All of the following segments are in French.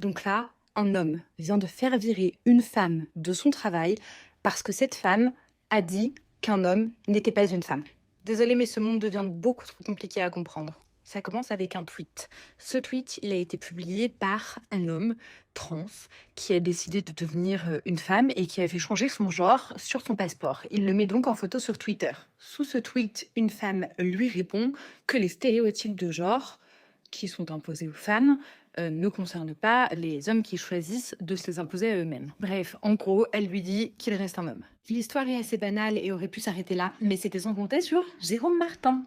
Donc là, un homme vient de faire virer une femme de son travail parce que cette femme a dit qu'un homme n'était pas une femme. Désolée, mais ce monde devient beaucoup trop compliqué à comprendre. Ça commence avec un tweet. Ce tweet, il a été publié par un homme trans qui a décidé de devenir une femme et qui a fait changer son genre sur son passeport. Il le met donc en photo sur Twitter. Sous ce tweet, une femme lui répond que les stéréotypes de genre qui sont imposés aux femmes ne concernent pas les hommes qui choisissent de se les imposer à eux-mêmes. Bref, en gros, elle lui dit qu'il reste un homme. L'histoire est assez banale et aurait pu s'arrêter là, mais c'était sans compter sur Jérôme Martin.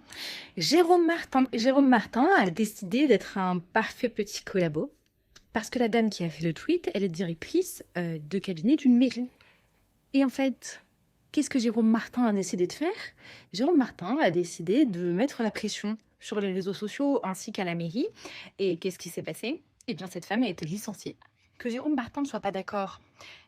Jérôme Martin a décidé d'être un parfait petit collabo parce que la dame qui a fait le tweet, elle est directrice de cabinet d'une mairie. Et en fait, qu'est-ce que Jérôme Martin a décidé de faire? Jérôme Martin a décidé de mettre la pression sur les réseaux sociaux ainsi qu'à la mairie. Et qu'est-ce qui s'est passé? Eh bien, cette femme a été licenciée. Que Jérôme Martin ne soit pas d'accord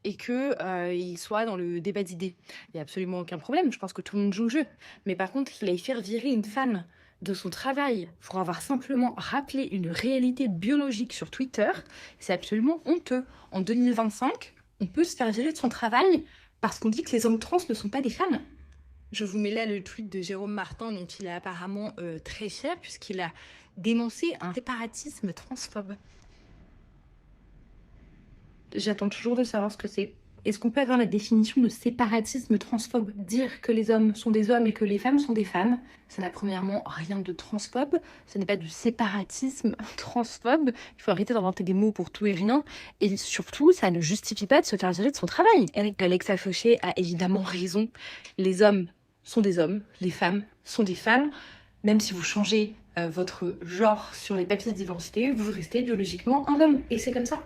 et qu'il soit dans le débat d'idées, il n'y a absolument aucun problème. Je pense que tout le monde joue le jeu. Mais par contre, qu'il aille faire virer une femme de son travail pour avoir simplement rappelé une réalité biologique sur Twitter, c'est absolument honteux. En 2025, on peut se faire virer de son travail parce qu'on dit que les hommes trans ne sont pas des femmes. Je vous mets là le tweet de Jérôme Martin, dont il est apparemment très fier, puisqu'il a dénoncé un séparatisme transphobe. J'attends toujours de savoir ce que c'est. Est-ce qu'on peut avoir la définition de séparatisme transphobe? Dire que les hommes sont des hommes et que les femmes sont des femmes, ça n'a premièrement rien de transphobe, ce n'est pas du séparatisme transphobe, il faut arrêter d'inventer des mots pour tout et rien, et surtout, ça ne justifie pas de se faire virer de son travail. Alexa Fauché a évidemment raison, les hommes sont des hommes, les femmes sont des femmes, même si vous changez votre genre sur les papiers d'identité, vous restez biologiquement un homme, et c'est comme ça.